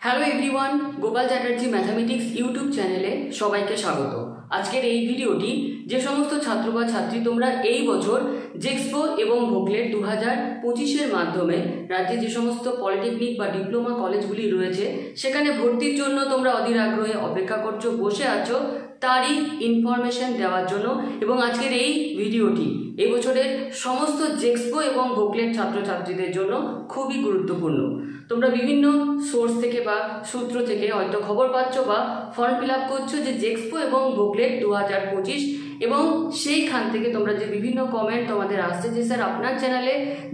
Hello everyone, Gopal Chatterjee mathematics YouTube চ্যানেলে সবাইকে স্বাগত। আজকের এই ভিডিওটি যে সমস্ত ছাত্র বা ছাত্রী তোমরা এই বছর জেক্সপো এবং ভোকলেট 2025-এর মাধ্যমে রাজ্যে যে সমস্ত পলিটেকনিক বা ডিপ্লোমা কলেজগুলি রয়েছে সেখানে ভর্তির জন্য তোমরা অধীর আগ্রহে অপেক্ষা করছো, বসে আছো, তারই ইনফরমেশন দেওয়ার জন্য। এবং আজকের এই ভিডিওটি এই বছরের সমস্ত জেক্সপো এবং ভোকলেট ছাত্রছাত্রীদের জন্য খুবই গুরুত্বপূর্ণ। তোমরা বিভিন্ন সোর্স থেকে বা সূত্র থেকে হয়তো খবর পাচ্ছ বা ফর্ম ফিল আপ করছো যে জেক্সপো এবং ভোকলেট 2025, এবং সেইখান থেকে তোমরা যে বিভিন্ন কমেন্ট তোমাদের আসছে যে স্যার আপনার চ্যানেলে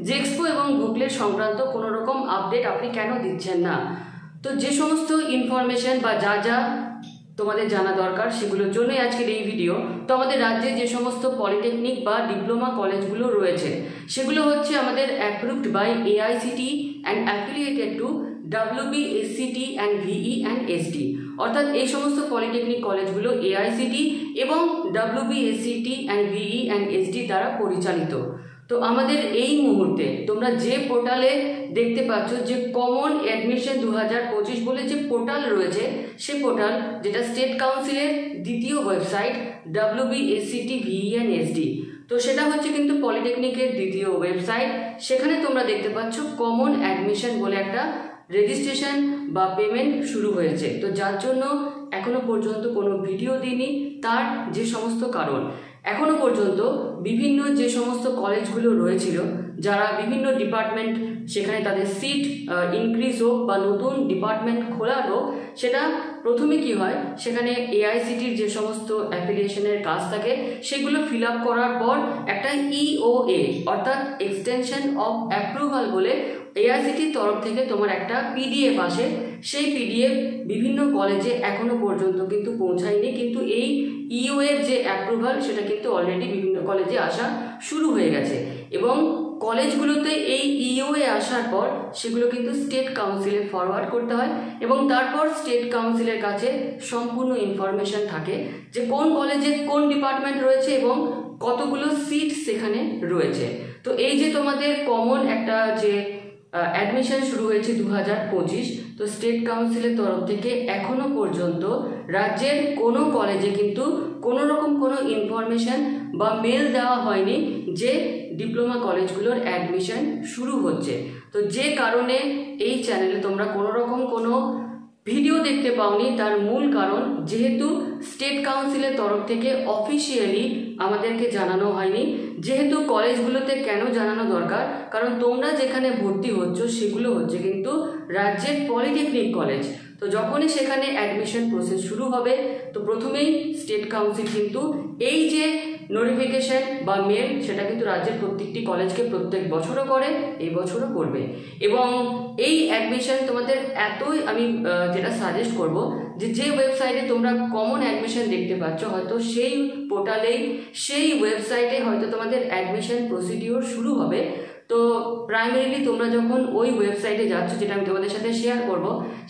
জেক্সপো এবং ভোকলেট সংক্রান্ত কোনো রকম আপডেট আপনি কেন দিচ্ছেন না। তো যে সমস্ত ইনফরমেশন বা যা যা তোমাদের জানা দরকার সেগুলোর জন্যই আজকের এই ভিডিও। তো আমাদের রাজ্যে যে সমস্ত পলিটেকনিক বা ডিপ্লোমা কলেজগুলো রয়েছে সেগুলো হচ্ছে আমাদের approved by AICTE and affiliated to WBSCT and VE and SD, অর্থাৎ এই সমস্ত পলিটেকনিক কলেজগুলো AICTE এবং WBSCT and VE and SD দ্বারা পরিচালিত। তো আমাদের এই মুহূর্তে তোমরা যে পোর্টালে দেখতে পাচ্ছ যে কমন অ্যাডমিশন 2025 বলে যে পোর্টাল রয়েছে, সে পোর্টাল যেটা স্টেট কাউন্সিলের দ্বিতীয় website WBSCT VE and SD, তো সেটা হচ্ছে কিন্তু পলিটেকনিকের দ্বিতীয় ওয়েবসাইট। সেখানে তোমরা দেখতে পাচ্ছ কমন অ্যাডমিশন বলে একটা রেজিস্ট্রেশন বা পেমেন্ট শুরু হয়েছে। তো যার জন্য এখনো পর্যন্ত কোনো ভিডিও দিইনি, তার যে সমস্ত কারণ এখনো পর্যন্ত বিভিন্ন যে সমস্ত কলেজগুলো রয়েছিল যারা বিভিন্ন ডিপার্টমেন্ট সেখানে তাদের সিট ইনক্রিজ হোক বা নতুন ডিপার্টমেন্ট খোলা হোক, সেটা প্রথমে কি হয় সেখানে AICTEর যে সমস্ত অ্যাপ্লিকেশনের কাজ থাকে সেগুলো ফিল আপ করার পর একটা EOA অর্থাৎ এক্সটেনশন অফ অ্যাপ্রুভাল বলে AICTEর তরফ থেকে তোমার একটা PDF আসে। সেই PDF বিভিন্ন কলেজে এখনো পর্যন্ত কিন্তু পৌঁছায়নি, কিন্তু এই EOA যে অ্যাপ্রুভাল সেটা কিন্তু অলরেডি বিভিন্ন কলেজে আসা শুরু হয়ে গেছে। এবং কলেজগুলোতে এই EOA আসার পর সেগুলো কিন্তু স্টেট কাউন্সিলে ফরওয়ার্ড করতে হয় এবং তারপর স্টেট কাউন্সিলের কাছে সম্পূর্ণ ইনফরমেশন থাকে যে কোন কলেজে কোন ডিপার্টমেন্ট রয়েছে এবং কতগুলো সিট সেখানে রয়েছে। তো এই যে তোমাদের কমন একটা যে অ্যাডমিশন শুরু হয়েছে 2025, তো স্টেট কাউন্সিলের তরফ থেকে এখনো পর্যন্ত রাজ্যের কোনো কলেজে কিন্তু কোনো রকম কোনো ইনফরমেশন বা মেল দেওয়া হয়নি যে ডিপ্লোমা কলেজগুলোর অ্যাডমিশন শুরু হচ্ছে। তো যে কারণে এই চ্যানেলে তোমরা কোনো রকম কোনো ভিডিও দেখতে পাওনি, তার মূল কারণ যেহেতু স্টেট কাউন্সিলের তরফ থেকে অফিসিয়ালি আমাদেরকে জানানো হয়নি। যেহেতু কলেজগুলোতে কেন জানানো দরকার, কারণ তোমরা যেখানে ভর্তি হচ্ছ সেগুলো হচ্ছে কিন্তু রাজ্যের পলিটেকনিক কলেজ। তো যখনই সেখানে অ্যাডমিশন প্রসেস শুরু হবে তো প্রথমেই স্টেট কাউন্সিল কিন্তু এই যে নোটিফিকেশন বা মেল সেটা কিন্তু রাজ্যের প্রত্যেকটি কলেজকে প্রত্যেক বছরও করে, এই বছরও করবে। এবং এই অ্যাডমিশন তোমাদের এতই আমি যেটা সাজেস্ট করব যে ওয়েবসাইটে তোমরা কমন অ্যাডমিশন দেখতে পাচ্ছ হয়তো সেই পোর্টালেই সেই ওয়েবসাইটে হয়তো তোমাদের অ্যাডমিশন প্রসিডিওর শুরু হবে। তো প্রাইমারিলি তোমরা যখন ওই ওয়েবসাইটে যাচ্ছ, যেটা আমি তোমাদের সাথে শেয়ার করব,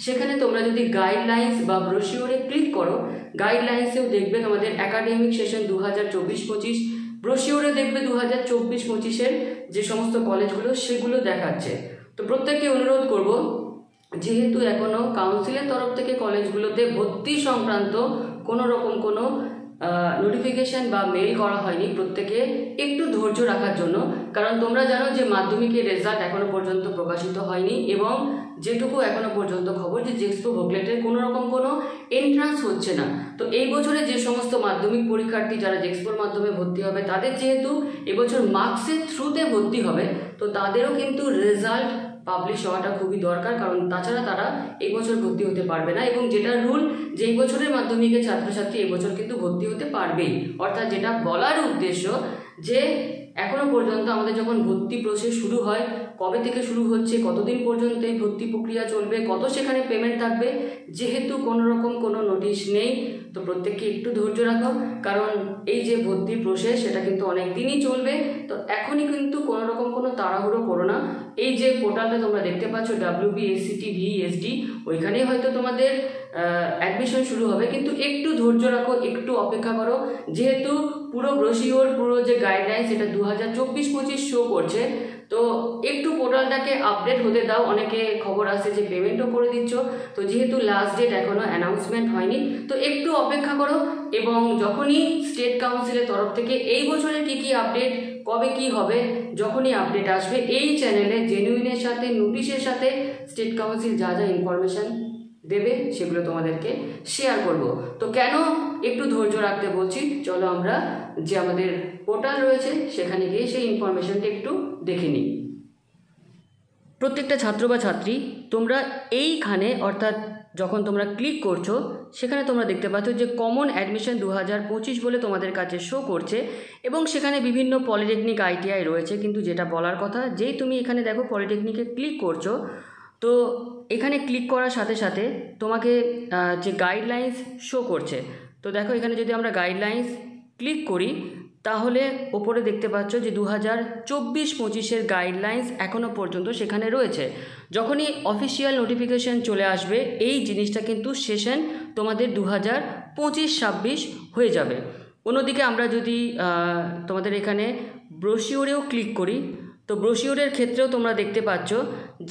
সেখানে তোমরা যদি গাইডলাইন্স বা ব্রোশিওরে ক্লিক করো, গাইডলাইন্সেও দেখবে তোমাদের একাডেমিক সেশন 2024-25, ব্রোশিওরে দেখবে 2024-25-এর যে সমস্ত কলেজগুলো সেগুলো দেখাচ্ছে। তো প্রত্যেককে অনুরোধ করব, যেহেতু এখনও কাউন্সিলের তরফ থেকে কলেজগুলোতে ভর্তি সংক্রান্ত কোনো রকম কোনো নোটিফিকেশন বা মেল করা হয়নি, প্রত্যেকে একটু ধৈর্য রাখার জন্য। কারণ তোমরা জানো যে মাধ্যমিকের রেজাল্ট এখনো পর্যন্ত প্রকাশিত হয়নি এবং যেটুকু এখনো পর্যন্ত খবর যে জেক্সপো ভোকলেটের কোনো রকম কোনো এন্ট্রান্স হচ্ছে না। তো এই বছরে যে সমস্ত মাধ্যমিক পরীক্ষার্থী যারা জেক্সপোর মাধ্যমে ভর্তি হবে তাদের যেহেতু এবছর মার্কসের থ্রুতে ভর্তি হবে, তো তাদেরও কিন্তু রেজাল্ট পাবলিশ হওয়াটা খুবই দরকার, কারণ তাছাড়া তারা এই বছর ভর্তি হতে পারবে না। এবং যেটা রুল যে এই বছরের মাধ্যমিকের ছাত্রছাত্রী এই বছর কিন্তু ভর্তি হতে পারবেই, অর্থাৎ যেটা বলার উদ্দেশ্য যে এখনো পর্যন্ত আমাদের যখন ভর্তি প্রসেস শুরু হয়, কবে থেকে শুরু হচ্ছে, কতদিন পর্যন্ত এই ভর্তি প্রক্রিয়া চলবে, কত সেখানে পেমেন্ট থাকবে, যেহেতু কোনো রকম কোনো নোটিশ নেই, তো প্রত্যেককে একটু ধৈর্য রাখো। কারণ এই যে ভর্তির প্রসেস সেটা কিন্তু অনেক দিনই চলবে। তো এখনই কিন্তু কোনো রকম কোনো তাড়াহুড়ো করো না। এই যে পোর্টালটা তোমরা দেখতে পাচ্ছ WBSCT VESD, ওইখানেই হয়তো তোমাদের অ্যাডমিশন শুরু হবে, কিন্তু একটু ধৈর্য রাখো, একটু অপেক্ষা করো। যেহেতু পুরো ব্রোশিওর পুরো যে গাইডলাইন সেটা 2024-25 শো করছে, তো একটু পোর্টালটাকে আপডেট হতে দাও। অনেকে খবর আসছে যে পেমেন্টও করে দিচ্ছ, তো যেহেতু লাস্ট ডেট এখনও অ্যানাউন্সমেন্ট হয়নি, তো একটু অপেক্ষা করো। এবং যখনই স্টেট কাউন্সিলের তরফ থেকে এই বছরের কী কী আপডেট, কবে কি হবে, যখনই আপডেট আসবে এই চ্যানেলে জেনুইনের সাথে, নোটিশের সাথে স্টেট কাউন্সিল যা যা ইনফরমেশান দেবে সেগুলো তোমাদেরকে শেয়ার করব। তো কেন একটু ধৈর্য রাখতে বলছি, চলো আমরা যে আমাদের পোর্টাল রয়েছে সেখানে গিয়ে সেই ইনফরমেশানটা একটু দেখে নিই। প্রত্যেকটা ছাত্র বা ছাত্রী তোমরা এইখানে, অর্থাৎ যখন তোমরা ক্লিক করছো সেখানে তোমরা দেখতে পাচ্ছ যে কমন অ্যাডমিশন 2025 বলে তোমাদের কাছে শো করছে, এবং সেখানে বিভিন্ন পলিটেকনিক ITI রয়েছে। কিন্তু যেটা বলার কথা, যেই তুমি এখানে দেখো পলিটেকনিকে ক্লিক করছো, তো এখানে ক্লিক করার সাথে সাথে তোমাকে যে গাইডলাইন্স শো করছে, তো দেখো এখানে যদি আমরা গাইডলাইন্স ক্লিক করি তাহলে ওপরে দেখতে পাচ্ছ যে 2024-25-এর গাইডলাইন্স এখনও পর্যন্ত সেখানে রয়েছে। যখনই অফিসিয়াল নোটিফিকেশন চলে আসবে এই জিনিসটা কিন্তু সেশন তোমাদের 2025-26 হয়ে যাবে। অন্যদিকে আমরা যদি তোমাদের এখানে ব্রোশিওরেও ক্লিক করি, তো ব্রোশিওরের ক্ষেত্রেও তোমরা দেখতে পাচ্ছ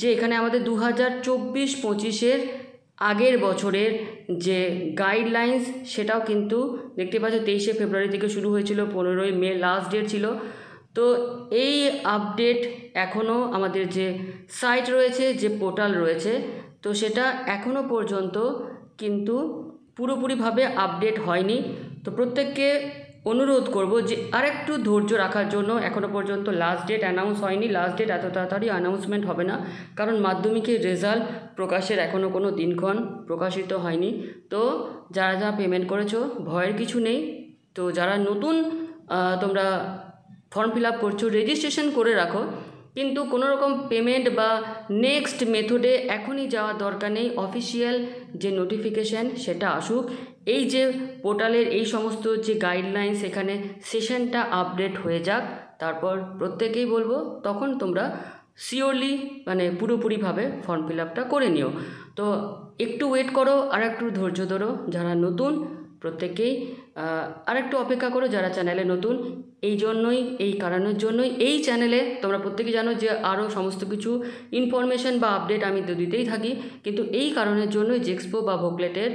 যে এখানে আমাদের 2024-25-এর আগের বছরের যে গাইডলাইন্স সেটাও কিন্তু দেখতে পাচ্ছ 23শে ফেব্রুয়ারি থেকে শুরু হয়েছিল, 15ই মে লাস্ট ডেট ছিল। তো এই আপডেট এখনও আমাদের যে সাইট রয়েছে, যে পোর্টাল রয়েছে, তো সেটা এখনও পর্যন্ত কিন্তু পুরোপুরিভাবে আপডেট হয়নি। তো প্রত্যেককে অনুরোধ করব যে আরেকটু ধৈর্য রাখার জন্য। এখনও পর্যন্ত লাস্ট ডেট অ্যানাউন্স হয়নি, লাস্ট ডেট এত তাড়াতাড়ি অ্যানাউন্সমেন্ট হবে না, কারণ মাধ্যমিকের রেজাল্ট প্রকাশের এখনও কোনো দিনক্ষণ প্রকাশিত হয়নি। তো যারা যা পেমেন্ট করেছো ভয়ের কিছু নেই। তো যারা নতুন তোমরা ফর্ম ফিল আপ করছো, রেজিস্ট্রেশন করে রাখো, কিন্তু কোনো রকম পেমেন্ট বা নেক্সট মেথডে এখনই যাওয়ার দরকার নেই। অফিসিয়াল যে নোটিফিকেশান সেটা আসুক, এই যে পোর্টালের এই সমস্ত যে গাইডলাইন সেখানে সেশনটা আপডেট হয়ে যাক, তারপর প্রত্যেকেই বলবো তখন তোমরা শিওরলি মানে পুরোপুরিভাবে ফর্ম ফিল আপটা করে নিও। তো একটু ওয়েট করো, আর একটু ধৈর্য ধরো। যারা নতুন প্রত্যেকেই আর একটু অপেক্ষা করো, যারা চ্যানেলে নতুন। এই কারণের জন্যই এই চ্যানেলে তোমরা প্রত্যেকেই জানো যে আরও সমস্ত কিছু ইনফরমেশান বা আপডেট আমি তো দিতেই থাকি, কিন্তু এই কারণের জন্যই জেক্সপো বা ভোকলেটের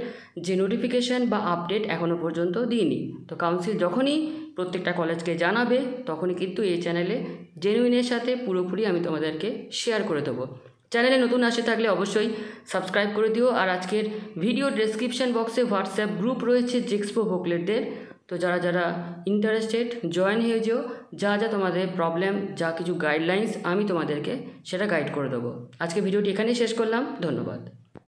যে নোটিফিকেশান বা আপডেট এখনও পর্যন্ত দিইনি। তো কাউন্সিল যখনই প্রত্যেকটা কলেজকে জানাবে তখনই কিন্তু এই চ্যানেলে জেনুইনের সাথে পুরোপুরি আমি তোমাদেরকে শেয়ার করে দেবো। চ্যানেলে নতুন আসে থাকলে অবশ্যই সাবস্ক্রাইব করে দিও। আর আজকের ভিডিও ডেসক্রিপশন বক্সে হোয়াটসঅ্যাপ গ্রুপ রয়েছে জেক্সপো ভোকলেটদের, তো যারা যারা ইন্টারেস্টেড জয়েন হয়ে যেও। যা যা তোমাদের প্রবলেম, যা কিছু গাইডলাইন্স আমি তোমাদেরকে সেটা গাইড করে দেবো। আজকে ভিডিওটি এখানেই শেষ করলাম, ধন্যবাদ।